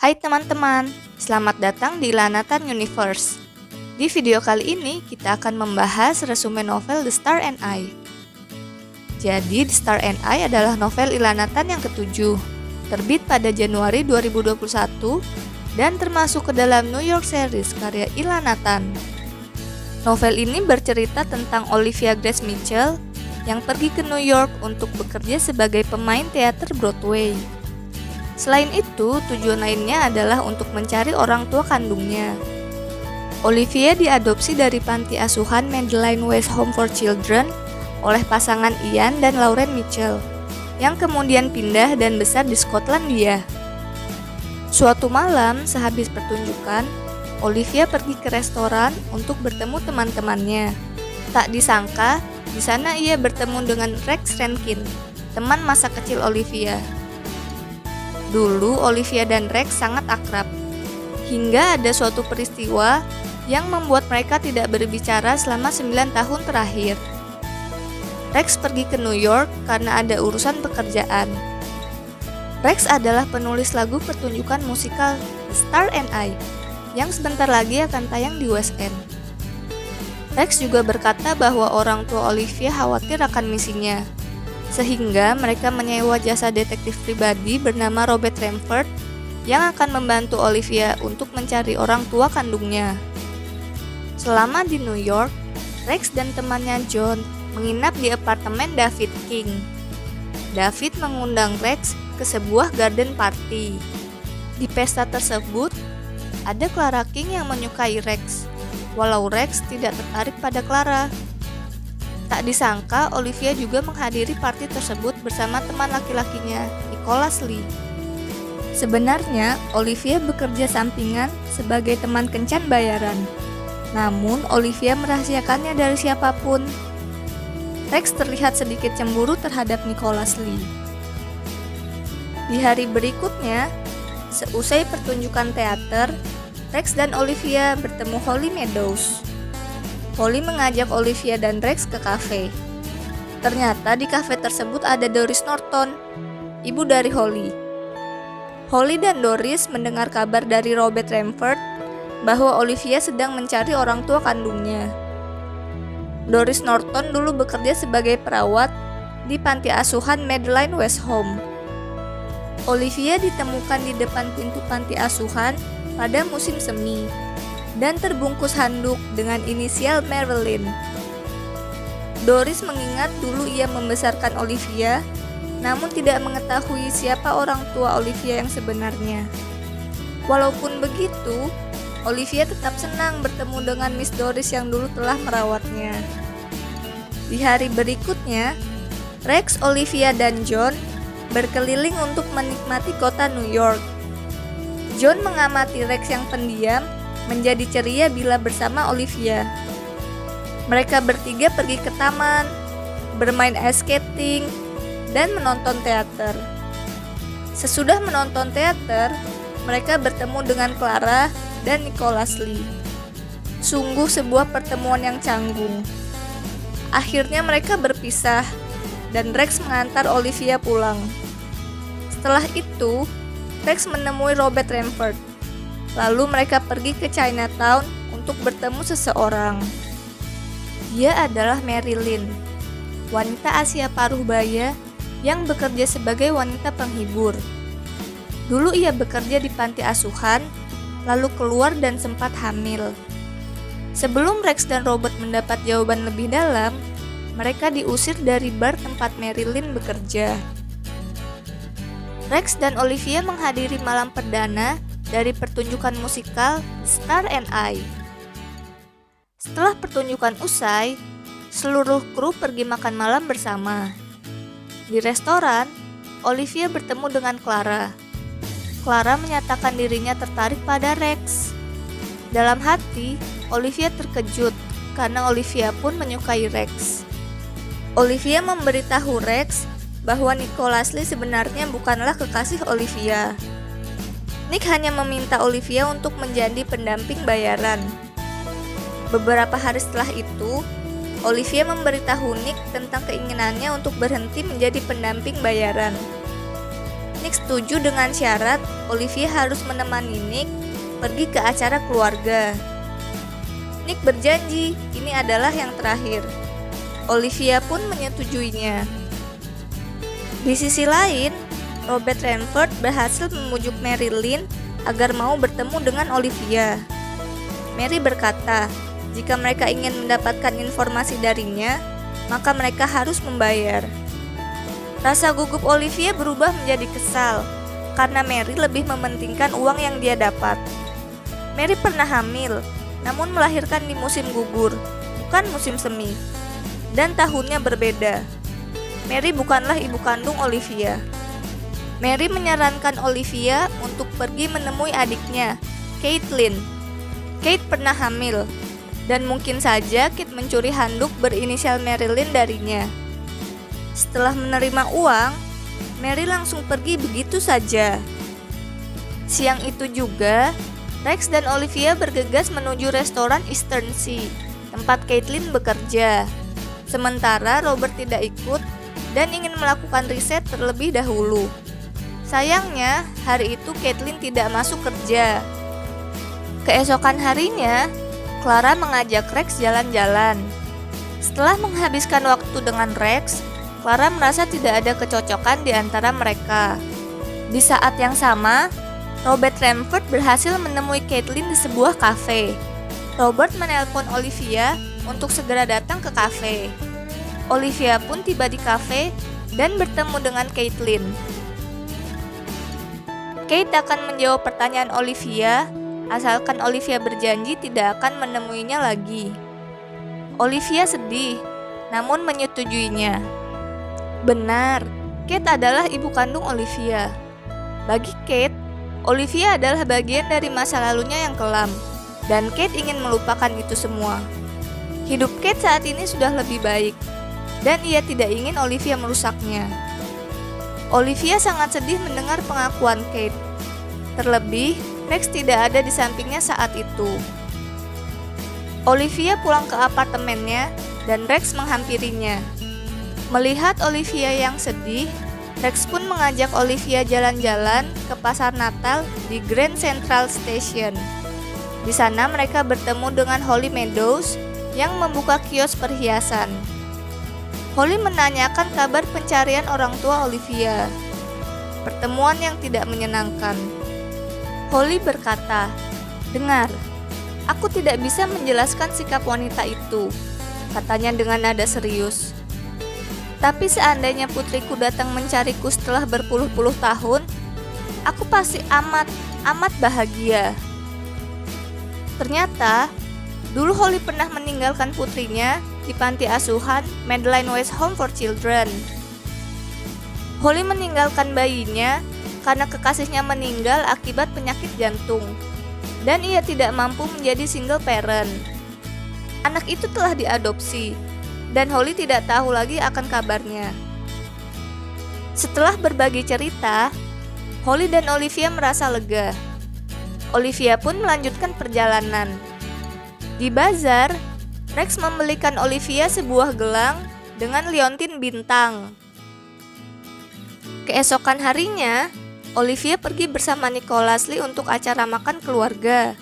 Hai teman-teman, selamat datang di Ilanatan Universe. Di video kali ini kita akan membahas resume novel The Star and I. Jadi The Star and I adalah novel Ilanatan yang ketujuh, terbit pada Januari 2021 dan termasuk ke dalam New York Series karya Ilanatan. Novel ini bercerita tentang Olivia Grace Mitchell yang pergi ke New York untuk bekerja sebagai pemain teater Broadway. Selain itu, tujuan lainnya adalah untuk mencari orang tua kandungnya. Olivia diadopsi dari panti asuhan Madeline West Home for Children oleh pasangan Ian dan Lauren Mitchell, yang kemudian pindah dan besar di Skotlandia. Suatu malam, sehabis pertunjukan, Olivia pergi ke restoran untuk bertemu teman-temannya. Tak disangka, di sana ia bertemu dengan Rex Rankin, teman masa kecil Olivia. Dulu Olivia dan Rex sangat akrab, hingga ada suatu peristiwa yang membuat mereka tidak berbicara selama 9 tahun terakhir. Rex pergi ke New York karena ada urusan pekerjaan. Rex adalah penulis lagu pertunjukan musikal The Star and I, yang sebentar lagi akan tayang di West End. Rex juga berkata bahwa orang tua Olivia khawatir akan misinya, sehingga mereka menyewa jasa detektif pribadi bernama Robert Redford yang akan membantu Olivia untuk mencari orang tua kandungnya. Selama di New York, Rex dan temannya John menginap di apartemen David King. David mengundang Rex ke sebuah garden party. Di pesta tersebut, ada Clara King yang menyukai Rex, walau Rex tidak tertarik pada Clara. Tak disangka, Olivia juga menghadiri party tersebut bersama teman laki-lakinya, Nicholas Lee. Sebenarnya, Olivia bekerja sampingan sebagai teman kencan bayaran. Namun, Olivia merahasiakannya dari siapapun. Rex terlihat sedikit cemburu terhadap Nicholas Lee. Di hari berikutnya, seusai pertunjukan teater, Rex dan Olivia bertemu Holly Meadows. Holly mengajak Olivia dan Rex ke kafe. Ternyata di kafe tersebut ada Doris Norton, ibu dari Holly. Holly dan Doris mendengar kabar dari Robert Redford bahwa Olivia sedang mencari orang tua kandungnya. Doris Norton dulu bekerja sebagai perawat di panti asuhan Madeline West Home. Olivia ditemukan di depan pintu panti asuhan pada musim semi dan terbungkus handuk dengan inisial Marilyn. Doris mengingat dulu ia membesarkan Olivia, namun tidak mengetahui siapa orang tua Olivia yang sebenarnya. Walaupun begitu, Olivia tetap senang bertemu dengan Miss Doris yang dulu telah merawatnya. Di hari berikutnya, Rex, Olivia, dan John berkeliling untuk menikmati kota New York. John mengamati Rex yang pendiam menjadi ceria bila bersama Olivia. Mereka bertiga pergi ke taman, bermain ice skating, dan menonton teater. Sesudah menonton teater, mereka bertemu dengan Clara dan Nicholas Lee. Sungguh sebuah pertemuan yang canggung. Akhirnya mereka berpisah, dan Rex mengantar Olivia pulang. Setelah itu, Rex menemui Robert Redford. Lalu mereka pergi ke Chinatown untuk bertemu seseorang. Dia adalah Marilyn, wanita Asia paruh baya yang bekerja sebagai wanita penghibur. Dulu ia bekerja di panti asuhan, lalu keluar dan sempat hamil. Sebelum Rex dan Robert mendapat jawaban lebih dalam, mereka diusir dari bar tempat Marilyn bekerja. Rex dan Olivia menghadiri malam perdana dari pertunjukan musikal Star and I. Setelah pertunjukan usai, seluruh kru pergi makan malam bersama. Di restoran, Olivia bertemu dengan Clara. Clara menyatakan dirinya tertarik pada Rex. Dalam hati, Olivia terkejut karena Olivia pun menyukai Rex. Olivia memberitahu Rex bahwa Nicholas Lee sebenarnya bukanlah kekasih Olivia. Nick hanya meminta Olivia untuk menjadi pendamping bayaran. Beberapa hari setelah itu, Olivia memberitahu Nick tentang keinginannya untuk berhenti menjadi pendamping bayaran. Nick setuju dengan syarat Olivia harus menemani Nick pergi ke acara keluarga. Nick berjanji ini adalah yang terakhir. Olivia pun menyetujuinya. Di sisi lain, Robert Redford berhasil membujuk Marilyn agar mau bertemu dengan Olivia. Mary berkata, jika mereka ingin mendapatkan informasi darinya, maka mereka harus membayar. Rasa gugup Olivia berubah menjadi kesal, karena Mary lebih mementingkan uang yang dia dapat. Mary pernah hamil, namun melahirkan di musim gugur, bukan musim semi. Dan tahunnya berbeda. Mary bukanlah ibu kandung Olivia. Mary menyarankan Olivia untuk pergi menemui adiknya, Caitlin. Kate pernah hamil, dan mungkin saja Kate mencuri handuk berinisial Marilyn darinya. Setelah menerima uang, Mary langsung pergi begitu saja. Siang itu juga, Rex dan Olivia bergegas menuju restoran Eastern Sea, tempat Caitlin bekerja. Sementara Robert tidak ikut dan ingin melakukan riset terlebih dahulu. Sayangnya, hari itu Caitlin tidak masuk kerja. Keesokan harinya, Clara mengajak Rex jalan-jalan. Setelah menghabiskan waktu dengan Rex, Clara merasa tidak ada kecocokan di antara mereka. Di saat yang sama, Robert Redford berhasil menemui Caitlin di sebuah kafe. Robert menelpon Olivia untuk segera datang ke kafe. Olivia pun tiba di kafe dan bertemu dengan Caitlin. Kate akan menjawab pertanyaan Olivia, asalkan Olivia berjanji tidak akan menemuinya lagi. Olivia sedih, namun menyetujuinya. Benar, Kate adalah ibu kandung Olivia. Bagi Kate, Olivia adalah bagian dari masa lalunya yang kelam, dan Kate ingin melupakan itu semua. Hidup Kate saat ini sudah lebih baik, dan ia tidak ingin Olivia merusaknya. Olivia sangat sedih mendengar pengakuan Kate. Terlebih, Rex tidak ada di sampingnya saat itu. Olivia pulang ke apartemennya, dan Rex menghampirinya. Melihat Olivia yang sedih, Rex pun mengajak Olivia jalan-jalan ke pasar Natal di Grand Central Station. Di sana mereka bertemu dengan Holly Meadows yang membuka kios perhiasan. Holly menanyakan kabar pencarian orang tua Olivia. Pertemuan yang tidak menyenangkan. Holly berkata, "Dengar, aku tidak bisa menjelaskan sikap wanita itu," katanya dengan nada serius. "Tapi seandainya putriku datang mencariku setelah berpuluh-puluh tahun, aku pasti amat bahagia." Ternyata, dulu Holly pernah meninggalkan putrinya di panti asuhan Madeline West Home for Children. Holly meninggalkan bayinya karena kekasihnya meninggal akibat penyakit jantung, dan ia tidak mampu menjadi single parent. Anak itu telah diadopsi, dan Holly tidak tahu lagi akan kabarnya. Setelah berbagi cerita, Holly dan Olivia merasa lega. Olivia pun melanjutkan perjalanan. Di bazar, Rex membelikan Olivia sebuah gelang dengan liontin bintang. Keesokan harinya, Olivia pergi bersama Nicholas Lee untuk acara makan keluarga.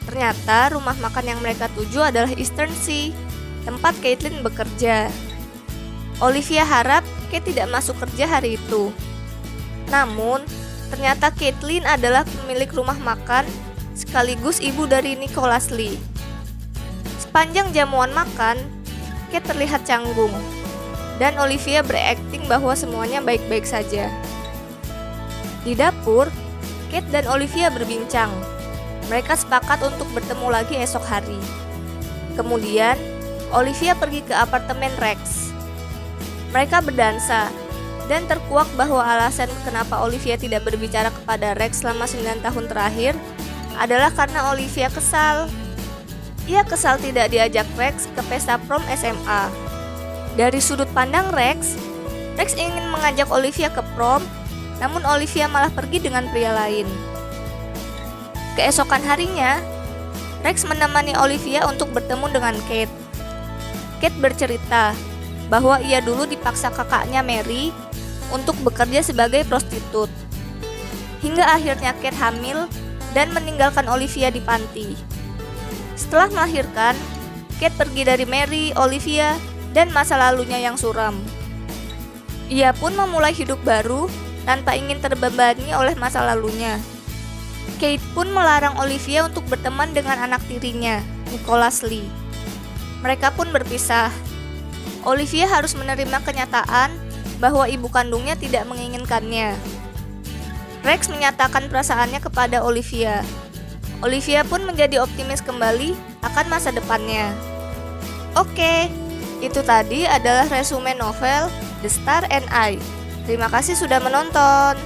Ternyata rumah makan yang mereka tuju adalah Eastern Sea, tempat Caitlin bekerja. Olivia harap Kate tidak masuk kerja hari itu. Namun, ternyata Caitlin adalah pemilik rumah makan sekaligus ibu dari Nicholas Lee. Sepanjang jamuan makan, Kate terlihat canggung, dan Olivia berakting bahwa semuanya baik-baik saja. Di dapur, Kate dan Olivia berbincang. Mereka sepakat untuk bertemu lagi esok hari. Kemudian, Olivia pergi ke apartemen Rex. Mereka berdansa, dan terkuak bahwa alasan kenapa Olivia tidak berbicara kepada Rex selama 9 tahun terakhir adalah karena Olivia kesal. Ia kesal tidak diajak Rex ke pesta prom SMA. Dari sudut pandang Rex ingin mengajak Olivia ke prom, namun Olivia malah pergi dengan pria lain. Keesokan harinya, Rex menemani Olivia untuk bertemu dengan Kate. Kate bercerita bahwa ia dulu dipaksa kakaknya Mary untuk bekerja sebagai prostitut. Hingga akhirnya Kate hamil dan meninggalkan Olivia di panti. Setelah melahirkan, Kate pergi dari Mary, Olivia, dan masa lalunya yang suram. Ia pun memulai hidup baru tanpa ingin terbebani oleh masa lalunya. Kate pun melarang Olivia untuk berteman dengan anak tirinya, Nicholas Lee. Mereka pun berpisah. Olivia harus menerima kenyataan bahwa ibu kandungnya tidak menginginkannya. Rex menyatakan perasaannya kepada Olivia. Olivia pun menjadi optimis kembali akan masa depannya. Oke, itu tadi adalah resume novel The Star and I. Terima kasih sudah menonton.